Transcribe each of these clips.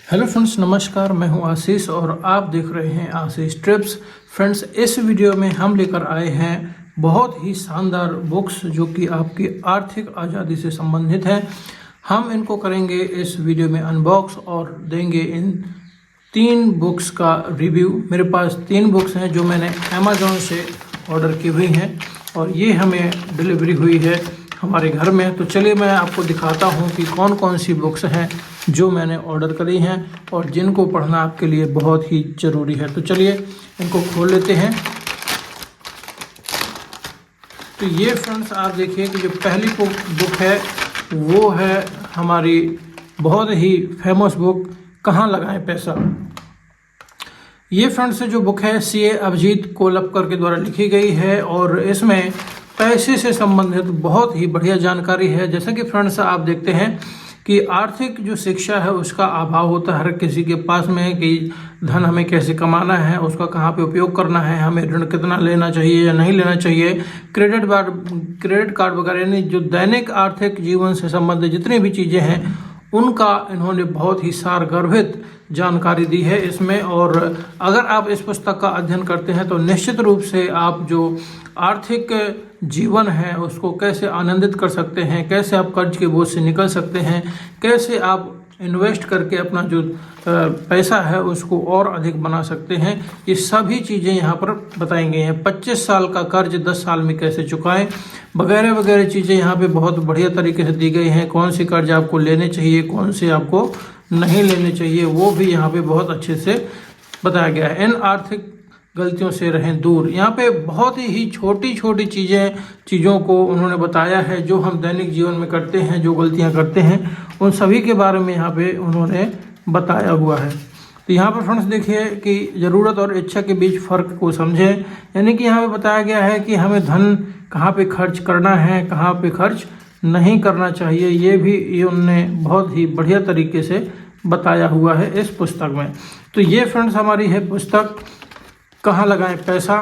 Hello friends, नमस्कार। मैं हूं आशीष और आप देख रहे हैं आशीष ट्रिप्स। फ्रेंड्स, इस वीडियो में हम लेकर आए हैं बहुत ही शानदार बुक्स जो कि आपकी आर्थिक आज़ादी से संबंधित हैं। हम इनको करेंगे इस वीडियो में अनबॉक्स और देंगे इन 3 बुक्स का रिव्यू। मेरे पास 3 बुक्स हैं जो मैंने अमेज़ॉन से ऑर्डर की हुई हैं और ये हमें डिलीवरी हुई है हमारे घर में। तो चलिए मैं आपको दिखाता हूँ कि कौन कौन सी बुक्स हैं जो मैंने ऑर्डर करी हैं और जिनको पढ़ना आपके लिए बहुत ही ज़रूरी है। तो चलिए इनको खोल लेते हैं। तो ये फ्रेंड्स, आप देखिए कि जो पहली बुक है वो है हमारी बहुत ही फेमस बुक, कहाँ लगाएं पैसा। ये फ्रेंड्स जो बुक है सीए अभिजीत कोलपकर के द्वारा लिखी गई है और इसमें पैसे से संबंधित बहुत ही बढ़िया जानकारी है। जैसा कि फ्रेंड्स आप देखते हैं कि आर्थिक जो शिक्षा है उसका अभाव होता है हर किसी के पास में, कि धन हमें कैसे कमाना है, उसका कहाँ पे उपयोग करना है, हमें ऋण कितना लेना चाहिए या नहीं लेना चाहिए, क्रेडिट कार्ड वगैरह, यानी जो दैनिक आर्थिक जीवन से संबंधित जितनी भी चीज़ें हैं उनका इन्होंने बहुत ही सारगर्भित जानकारी दी है इसमें। और अगर आप इस पुस्तक का अध्ययन करते हैं तो निश्चित रूप से आप जो आर्थिक जीवन है उसको कैसे आनंदित कर सकते हैं, कैसे आप कर्ज के बोझ से निकल सकते हैं, कैसे आप इन्वेस्ट करके अपना जो पैसा है उसको और अधिक बना सकते हैं, ये सभी चीज़ें यहाँ पर बताई गई हैं। 25 साल का कर्ज 10 साल में कैसे चुकाएं वगैरह वगैरह चीज़ें यहाँ पे बहुत बढ़िया तरीके से दी गई हैं। कौन से कर्ज आपको लेने चाहिए, कौन से आपको नहीं लेने चाहिए, वो भी यहाँ पे बहुत अच्छे से बताया गया है। इन आर्थिक गलतियों से रहें दूर। यहाँ पे बहुत ही छोटी छोटी चीज़ों को उन्होंने बताया है जो हम दैनिक जीवन में करते हैं, जो गलतियाँ करते हैं उन सभी के बारे में यहाँ पे उन्होंने बताया हुआ है। तो यहाँ पर फ्रेंड्स देखिए कि ज़रूरत और इच्छा के बीच फ़र्क को समझें, यानी कि यहाँ पे बताया गया है कि हमें धन कहाँ पे खर्च करना है, कहाँ पे खर्च नहीं करना चाहिए, ये उन्होंने बहुत ही बढ़िया तरीके से बताया हुआ है इस पुस्तक में। तो ये फ्रेंड्स हमारी है पुस्तक कहाँ लगाएं पैसा,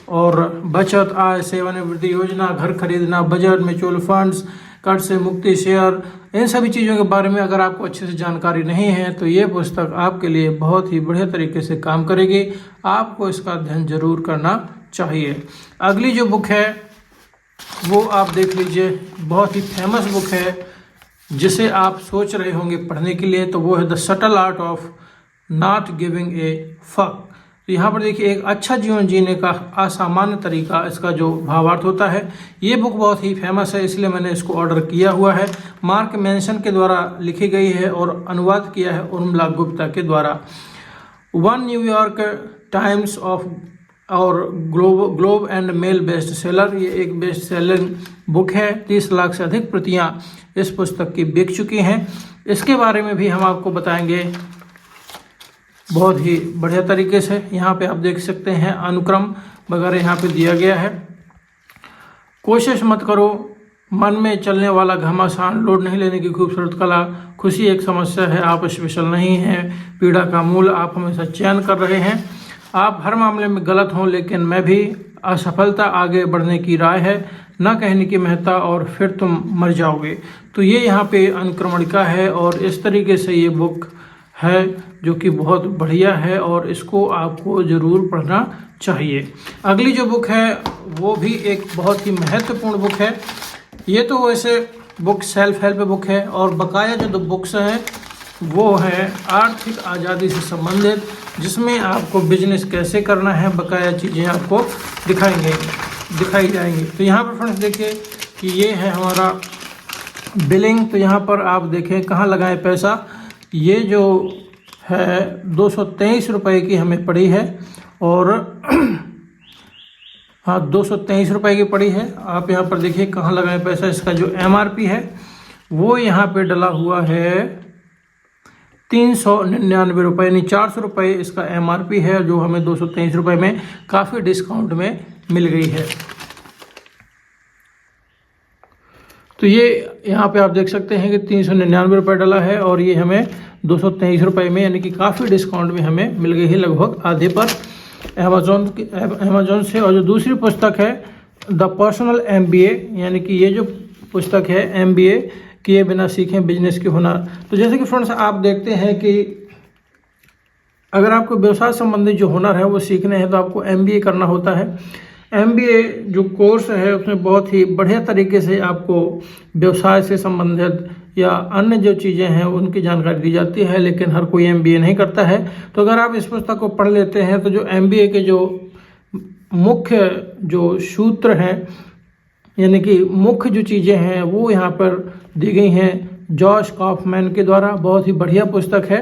और बचत, आय, सेवानिवृत्ति योजना, घर खरीदना, बजट, म्यूचुअल फंड्स, कर्ज से मुक्ति, शेयर, इन सभी चीज़ों के बारे में अगर आपको अच्छे से जानकारी नहीं है तो ये पुस्तक आपके लिए बहुत ही बढ़िया तरीके से काम करेगी। आपको इसका अध्ययन जरूर करना चाहिए। अगली जो बुक है वो आप देख लीजिए, बहुत ही फेमस बुक है जिसे आप सोच रहे होंगे पढ़ने के लिए, तो वो है the subtle art of not giving a fuck. तो यहाँ पर देखिए एक अच्छा जीवन जीने का असामान्य तरीका, इसका जो भावार्थ होता है। ये बुक बहुत ही फेमस है इसलिए मैंने इसको ऑर्डर किया हुआ है। मार्क मैंसन के द्वारा लिखी गई है और अनुवाद किया है उर्मिला गुप्ता के द्वारा। 1 न्यूयॉर्क टाइम्स ऑफ और globe and male best seller, ये एक बेस्ट सेलिंग बुक है। 30 लाख से अधिक प्रतियां इस पुस्तक की बिक चुकी हैं। इसके बारे में भी हम आपको बताएंगे बहुत ही बढ़िया तरीके से। यहाँ पे आप देख सकते हैं अनुक्रम वगैरह यहाँ पे दिया गया है। कोशिश मत करो, मन में चलने वाला घमासान, लोड नहीं लेने की खूबसूरत कला, खुशी एक समस्या है, आप स्पेशल नहीं हैं, पीड़ा का मूल, आप हमेशा चयन कर रहे हैं, आप हर मामले में गलत हों लेकिन मैं भी, असफलता आगे बढ़ने की राय है, न कहने की महत्ता, और फिर तुम मर जाओगे। तो ये यहाँ पे अनुक्रमणिका है और इस तरीके से ये बुक है जो कि बहुत बढ़िया है और इसको आपको ज़रूर पढ़ना चाहिए। अगली जो बुक है वो भी एक बहुत ही महत्वपूर्ण बुक है। ये तो वैसे बुक सेल्फ हेल्प बुक है और बकाया जो 2 बुक्स हैं वो है आर्थिक आज़ादी से संबंधित, जिसमें आपको बिजनेस कैसे करना है, बकाया चीज़ें आपको दिखाई जाएंगी। तो यहाँ पर फ्रेंड्स देखिए कि ये है हमारा बिलिंग। तो यहाँ पर आप देखें कहाँ लगाएं पैसा, ये जो है 223 रुपये की हमें पड़ी है और हाँ 223 रुपये की पड़ी है। आप यहाँ पर देखिए कहाँ लगाएं पैसा, इसका जो MRP है वो यहाँ पे डला हुआ है 399 रुपये, यानी 400 रुपये इसका MRP है, जो हमें 223 रुपये में काफ़ी डिस्काउंट में मिल गई है। तो ये यहाँ पे आप देख सकते हैं कि 399 रुपये डला है और ये हमें 223 रुपये में, यानी कि काफ़ी डिस्काउंट में हमें मिल गई है, लगभग आधे पर अमेज़ॉन से। और जो दूसरी पुस्तक है द पर्सनल MBA, यानी कि ये जो पुस्तक है MBA किए बिना सीखें बिजनेस के हुनर। तो जैसे कि फ्रेंड्स आप देखते हैं कि अगर आपको व्यवसाय संबंधी जो हुनर है वो सीखने हैं तो आपको MBA करना होता है। MBA जो कोर्स है उसमें बहुत ही बढ़िया तरीके से आपको व्यवसाय से संबंधित या अन्य जो चीज़ें हैं उनकी जानकारी दी जाती है, लेकिन हर कोई MBA नहीं करता है। तो अगर आप इस पुस्तक को पढ़ लेते हैं तो जो MBA के जो मुख्य जो सूत्र हैं यानी कि मुख्य जो चीज़ें हैं वो यहाँ पर दी गई हैं जॉश कॉफमैन के द्वारा। बहुत ही बढ़िया पुस्तक है,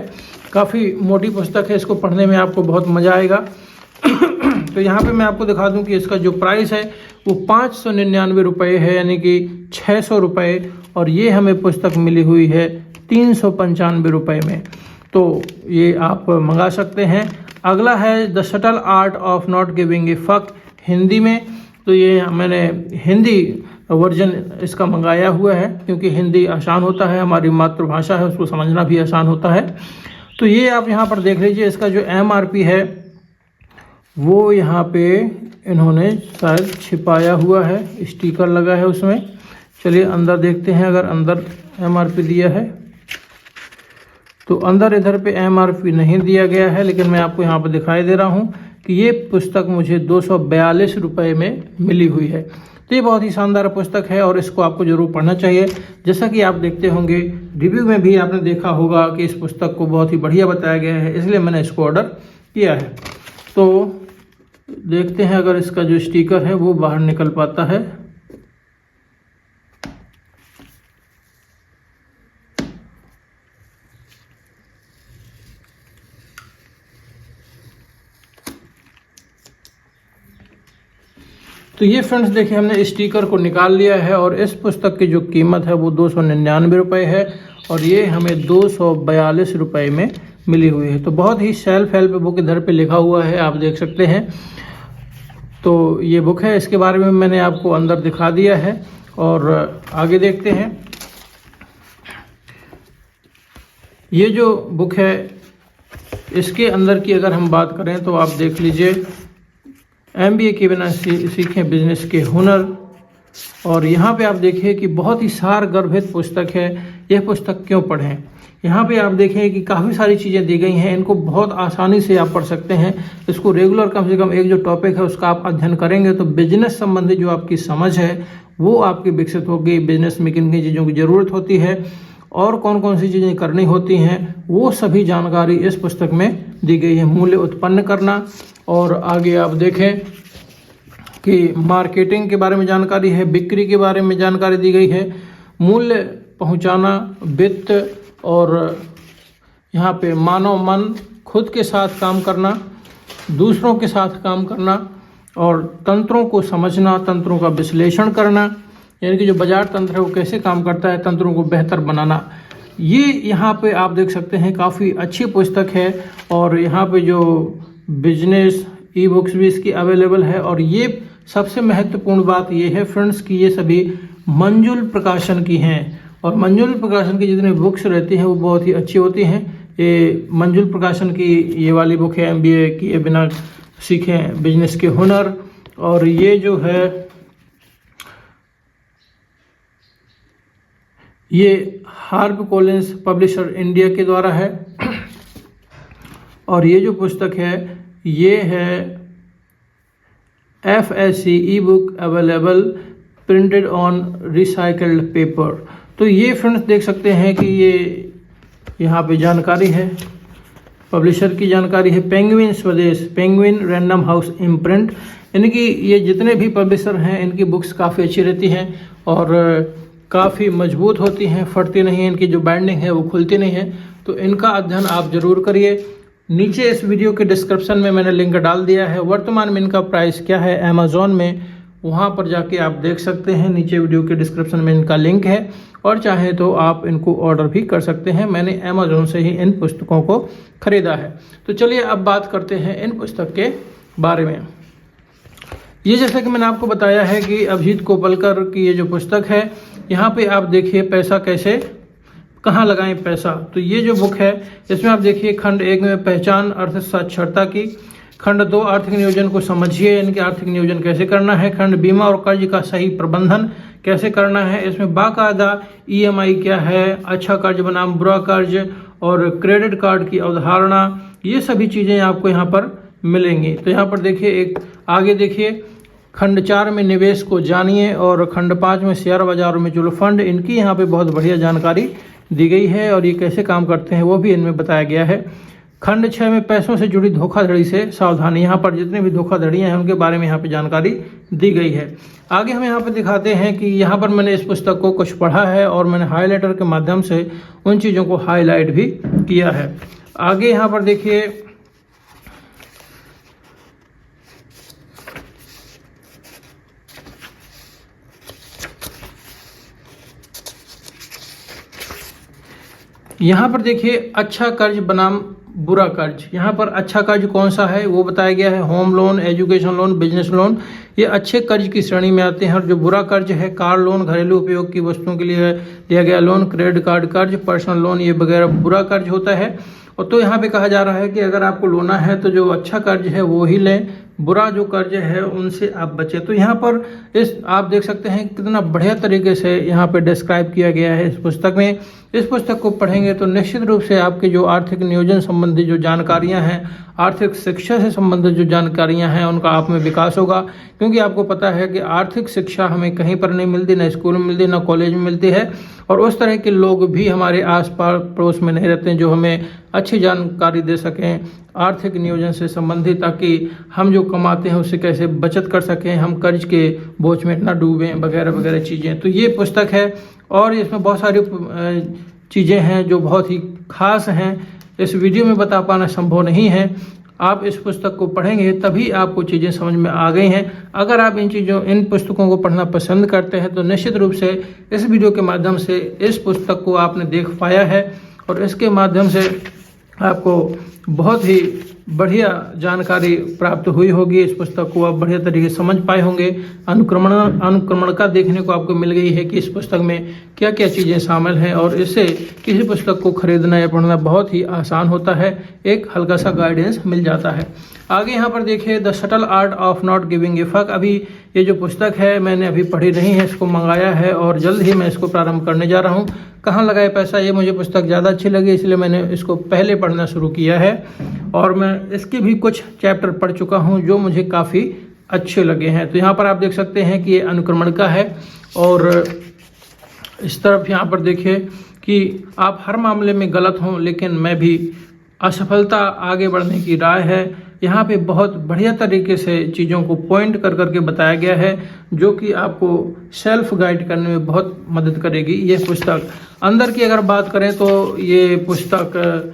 काफ़ी मोटी पुस्तक है, इसको पढ़ने में आपको बहुत मज़ा आएगा। तो यहाँ पे मैं आपको दिखा दूँ कि इसका जो प्राइस है वो 599 रुपये है, यानी कि 600 रुपये, और ये हमें पुस्तक मिली हुई है 395 रुपये में। तो ये आप मंगा सकते हैं। अगला है the subtle art of not giving a fuck, Hindi में। तो ये मैंने हिंदी वर्जन इसका मंगाया हुआ है क्योंकि हिंदी आसान होता है, हमारी मातृभाषा है, उसको समझना भी आसान होता है। तो ये आप यहाँ पर देख लीजिए, इसका जो MRP है वो यहाँ पे इन्होंने शायद छिपाया हुआ है, स्टिकर लगा है उसमें। चलिए अंदर देखते हैं, अगर अंदर MRP दिया है तो अंदर इधर पे MRP नहीं दिया गया है, लेकिन मैं आपको यहाँ पर दिखाई दे रहा हूँ कि ये पुस्तक मुझे 242 रुपये में मिली हुई है। तो ये बहुत ही शानदार पुस्तक है और इसको आपको ज़रूर पढ़ना चाहिए। जैसा कि आप देखते होंगे रिव्यू में भी आपने देखा होगा कि इस पुस्तक को बहुत ही बढ़िया बताया गया है, इसलिए मैंने इसको ऑर्डर किया है। तो देखते हैं अगर इसका जो स्टिकर है वो बाहर निकल पाता है। तो ये फ्रेंड्स देखिए, हमने स्टिकर को निकाल लिया है और इस पुस्तक की जो कीमत है वो 299 रुपये है और ये हमें 242 रुपये में मिली हुई है। तो बहुत ही सेल्फ हेल्प बुक इधर पे लिखा हुआ है, आप देख सकते हैं। तो ये बुक है, इसके बारे में मैंने आपको अंदर दिखा दिया है और आगे देखते हैं। ये जो बुक है इसके अंदर की अगर हम बात करें तो आप देख लीजिए, MBA के बिना सीखें बिजनेस के हुनर। और यहाँ पे आप देखिए कि बहुत ही सार गर्भित पुस्तक है। यह पुस्तक क्यों पढ़ें, यहाँ पे आप देखें कि काफ़ी सारी चीज़ें दी गई हैं, इनको बहुत आसानी से आप पढ़ सकते हैं। इसको रेगुलर कम से कम एक जो टॉपिक है उसका आप अध्ययन करेंगे तो बिजनेस संबंधी जो आपकी समझ है वो आपकी विकसित होगी। बिजनेस में किन किन चीज़ों की ज़रूरत होती है और कौन कौन सी चीज़ें करनी होती हैं, वो सभी जानकारी इस पुस्तक में दी गई है। मूल्य उत्पन्न करना, और आगे आप देखें कि मार्केटिंग के बारे में जानकारी है, बिक्री के बारे में जानकारी दी गई है, मूल्य पहुंचाना, वित्त, और यहाँ पे मानव मन, खुद के साथ काम करना, दूसरों के साथ काम करना, और तंत्रों को समझना, तंत्रों का विश्लेषण करना, यानी कि जो बाजार तंत्र है वो कैसे काम करता है, तंत्रों को बेहतर बनाना। ये यहाँ पे आप देख सकते हैं काफ़ी अच्छी पुस्तक है और यहाँ पे जो बिजनेस ई-बुक्स भी इसकी अवेलेबल है। और ये सबसे महत्वपूर्ण बात ये है फ्रेंड्स कि ये सभी मंजुल प्रकाशन की हैं और मंजुल प्रकाशन की जितनी बुक्स रहती हैं वो बहुत ही अच्छी होती हैं। ये मंजुल प्रकाशन की ये वाली बुक है MBA किए बिना सीखें बिजनेस के हुनर, और ये जो है ये हार्प कॉलिंस पब्लिशर इंडिया के द्वारा है। और ये जो पुस्तक है ये है FSC E book available printed on recycled paper. तो ये फ्रेंड्स देख सकते हैं कि ये यहाँ पे जानकारी है, पब्लिशर की जानकारी है, पेंगुइन स्वदेश, पेंगुइन रैंडम हाउस इम्प्रिंट, यानी कि ये जितने भी पब्लिशर हैं इनकी बुक्स काफ़ी अच्छी रहती हैं और काफ़ी मजबूत होती हैं, फटती नहीं है, इनकी जो बाइंडिंग है वो खुलती नहीं है। तो इनका अध्ययन आप ज़रूर करिए। नीचे इस वीडियो के डिस्क्रिप्शन में मैंने लिंक डाल दिया है। वर्तमान में इनका प्राइस क्या है अमेज़ॉन में, वहाँ पर जाके आप देख सकते हैं। नीचे वीडियो के डिस्क्रिप्शन में इनका लिंक है और चाहे तो आप इनको ऑर्डर भी कर सकते हैं। मैंने अमेज़ॉन से ही इन पुस्तकों को ख़रीदा है। तो चलिए अब बात करते हैं इन पुस्तक के बारे में। ये जैसा कि मैंने आपको बताया है कि अभिजीत कोपलकर की ये जो पुस्तक है, यहाँ पे आप देखिए पैसा कैसे कहाँ लगाएं पैसा। तो ये जो बुक है इसमें आप देखिए खंड 1 में पहचान अर्थ साक्षरता की, खंड 2 आर्थिक नियोजन को समझिए, यानी कि आर्थिक नियोजन कैसे करना है। खंड बीमा और कर्ज का सही प्रबंधन कैसे करना है, इसमें बाकायदा ईएमआई क्या है, अच्छा कर्ज बनाम बुरा कर्ज और क्रेडिट कार्ड की अवधारणा, ये सभी चीज़ें आपको यहाँ पर मिलेंगी। तो यहाँ पर देखिए, एक आगे देखिए, खंड 4 में निवेश को जानिए और खंड 5 में शेयर बाजार, म्यूचुअल फंड, इनकी यहाँ पे बहुत बढ़िया जानकारी दी गई है और ये कैसे काम करते हैं वो भी इनमें बताया गया है। खंड 6 में पैसों से जुड़ी धोखाधड़ी से सावधानी, यहाँ पर जितने भी धोखाधड़ियाँ हैं उनके बारे में यहाँ पे जानकारी दी गई है। आगे हम यहाँ पे दिखाते हैं कि यहाँ पर मैंने इस पुस्तक को कुछ पढ़ा है और मैंने हाईलाइटर के माध्यम से उन चीज़ों को हाईलाइट भी किया है। आगे यहाँ पर देखिए, यहाँ पर देखिए, अच्छा कर्ज बनाम बुरा कर्ज। यहाँ पर अच्छा कर्ज कौन सा है वो बताया गया है। Home loan, education loan, business loan, ये अच्छे कर्ज की श्रेणी में आते हैं। और जो बुरा कर्ज है, कार लोन, घरेलू उपयोग की वस्तुओं के लिए लिया गया लोन, क्रेडिट कार्ड कर्ज, पर्सनल लोन, ये वगैरह बुरा कर्ज होता है। और तो यहाँ पे कहा जा रहा है कि अगर आपको लेना है तो जो अच्छा कर्ज है वो ही लें, बुरा जो कर्ज है उनसे आप बचें। तो यहाँ पर इस आप देख सकते हैं कितना बढ़िया तरीके से यहाँ पे डिस्क्राइब किया गया है इस पुस्तक में। इस पुस्तक को पढ़ेंगे तो निश्चित रूप से आपके जो आर्थिक नियोजन संबंधी जो जानकारियाँ हैं, आर्थिक शिक्षा से संबंधित जो जानकारियाँ हैं, उनका आप में विकास होगा। क्योंकि आपको पता है कि आर्थिक शिक्षा हमें कहीं पर नहीं मिलती, ना स्कूल में मिलती, ना कॉलेज में मिलती है। और उस तरह के लोग भी हमारे आस पास पड़ोस में नहीं रहते हैं जो हमें अच्छी जानकारी दे सकें आर्थिक नियोजन से संबंधित, ताकि हम जो कमाते हैं उससे कैसे बचत कर सकें, हम कर्ज के बोझ में ना डूबें, वगैरह वगैरह चीज़ें। तो ये पुस्तक है और इसमें बहुत सारी चीज़ें हैं जो बहुत ही खास हैं, इस वीडियो में बता पाना संभव नहीं है। आप इस पुस्तक को पढ़ेंगे तभी आपको चीज़ें समझ में आ गई हैं। अगर आप इन पुस्तकों को पढ़ना पसंद करते हैं तो निश्चित रूप से इस वीडियो के माध्यम से इस पुस्तक को आपने देख पाया है और इसके माध्यम से आपको बहुत ही बढ़िया जानकारी प्राप्त हुई होगी। इस पुस्तक को आप बढ़िया तरीके से समझ पाए होंगे। अनुक्रमणिका देखने को आपको मिल गई है कि इस पुस्तक में क्या क्या चीज़ें शामिल हैं और इससे किसी पुस्तक को खरीदना या पढ़ना बहुत ही आसान होता है, एक हल्का सा गाइडेंस मिल जाता है। आगे यहाँ पर देखिए, the subtle art of not giving a fuck. अभी ये जो पुस्तक है मैंने अभी पढ़ी नहीं है, इसको मंगाया है और जल्द ही मैं इसको प्रारंभ करने जा रहा हूँ। कहाँ लगाए पैसा, ये मुझे पुस्तक ज़्यादा अच्छी लगी इसलिए मैंने इसको पहले पढ़ना शुरू किया है और मैं इसके भी कुछ चैप्टर पढ़ चुका हूँ जो मुझे काफ़ी अच्छे लगे हैं। तो यहाँ पर आप देख सकते हैं कि ये अनुक्रमणिका है और इस तरफ यहाँ पर देखिए कि आप हर मामले में गलत हों लेकिन मैं भी असफलता आगे बढ़ने की राय है। यहाँ पे बहुत बढ़िया तरीके से चीज़ों को पॉइंट कर करके बताया गया है जो कि आपको सेल्फ गाइड करने में बहुत मदद करेगी ये पुस्तक। अंदर की अगर बात करें तो ये पुस्तक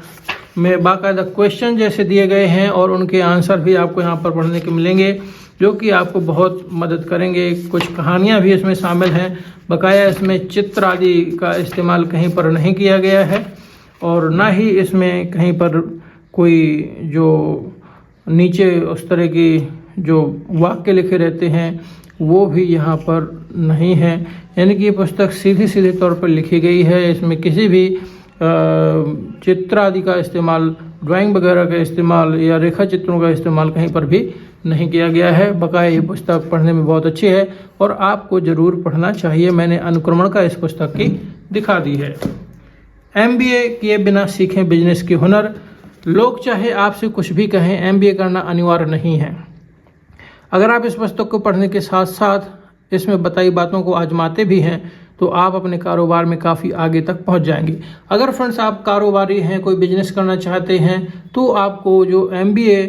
में बाकायदा क्वेश्चन जैसे दिए गए हैं और उनके आंसर भी आपको यहाँ पर पढ़ने के मिलेंगे जो कि आपको बहुत मदद करेंगे। कुछ कहानियाँ भी इसमें शामिल हैं, बकाया इसमें चित्र आदि का इस्तेमाल कहीं पर नहीं किया गया है और ना ही इसमें कहीं पर कोई जो नीचे उस तरह की जो वाक्य लिखे रहते हैं वो भी यहाँ पर नहीं है। यानी कि ये पुस्तक सीधे सीधे तौर पर लिखी गई है, इसमें किसी भी चित्र आदि का इस्तेमाल, ड्राइंग वगैरह का इस्तेमाल या रेखा चित्रों का इस्तेमाल कहीं पर भी नहीं किया गया है। बकाया ये पुस्तक पढ़ने में बहुत अच्छी है और आपको ज़रूर पढ़ना चाहिए। मैंने अनुक्रमणिका इस पुस्तक की दिखा दी है। MBA किए बिना सीखें बिजनेस के हुनर। लोग चाहे आपसे कुछ भी कहें, MBA करना अनिवार्य नहीं है। अगर आप इस पुस्तक को पढ़ने के साथ साथ इसमें बताई बातों को आजमाते भी हैं तो आप अपने कारोबार में काफ़ी आगे तक पहुंच जाएंगे। अगर फ्रेंड्स आप कारोबारी हैं, कोई बिजनेस करना चाहते हैं तो आपको जो MBA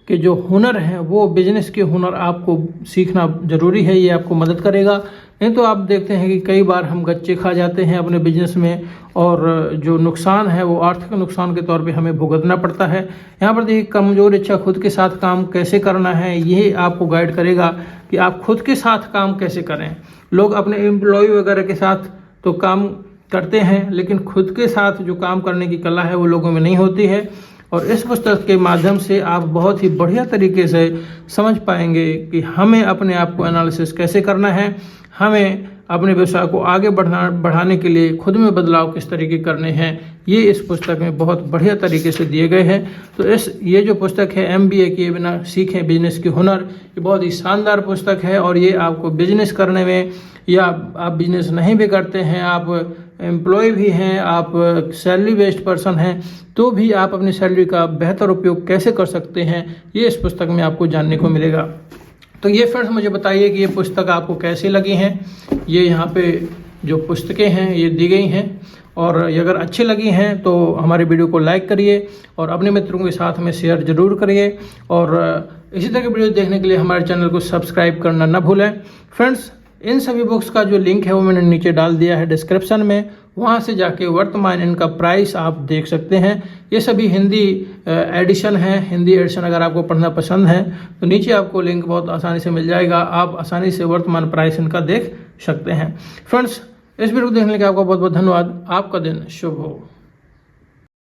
के जो हुनर हैं वो बिजनेस के हुनर आपको सीखना ज़रूरी है, ये आपको मदद करेगा। नहीं तो आप देखते हैं कि कई बार हम गच्चे खा जाते हैं अपने बिजनेस में और जो नुकसान है वो आर्थिक नुकसान के तौर पे हमें भुगतना पड़ता है। यहाँ पर देखिए, कमज़ोर इच्छा खुद के साथ काम कैसे करना है, यही आपको गाइड करेगा कि आप खुद के साथ काम कैसे करें। लोग अपने एम्प्लॉय वगैरह के साथ तो काम करते हैं लेकिन खुद के साथ जो काम करने की कला है वो लोगों में नहीं होती है। और इस पुस्तक के माध्यम से आप बहुत ही बढ़िया तरीके से समझ पाएंगे कि हमें अपने आप को एनालिसिस कैसे करना है, हमें अपने व्यवसाय को आगे बढ़ाने के लिए खुद में बदलाव किस तरीके करने हैं, ये इस पुस्तक में बहुत बढ़िया तरीके से दिए गए हैं। तो ये जो पुस्तक है MBA किए बिना सीखें बिजनेस की हुनर, ये बहुत ही शानदार पुस्तक है और ये आपको बिजनेस करने में, या आप बिजनेस नहीं भी करते हैं, आप एम्प्लॉय भी हैं, आप सैलरी बेस्ड पर्सन हैं, तो भी आप अपनी सैलरी का बेहतर उपयोग कैसे कर सकते हैं, ये इस पुस्तक में आपको जानने को मिलेगा। तो ये फ्रेंड्स मुझे बताइए कि ये पुस्तक आपको कैसी लगी हैं। ये यहाँ पे जो पुस्तकें हैं ये दी गई हैं, और ये अगर अच्छी लगी हैं तो हमारे वीडियो को लाइक करिए और अपने मित्रों के साथ में शेयर ज़रूर करिए, और इसी तरह के वीडियो देखने के लिए हमारे चैनल को सब्सक्राइब करना न भूलें। फ्रेंड्स, इन सभी बुक्स का जो लिंक है वो मैंने नीचे डाल दिया है डिस्क्रिप्शन में, वहाँ से जाके वर्तमान इनका प्राइस आप देख सकते हैं। ये सभी हिंदी एडिशन है, हिंदी एडिशन अगर आपको पढ़ना पसंद है तो नीचे आपको लिंक बहुत आसानी से मिल जाएगा, आप आसानी से वर्तमान प्राइस इनका देख सकते हैं। फ्रेंड्स, इस वीडियो को देखने के लिए आपका बहुत बहुत धन्यवाद। आपका दिन शुभ हो।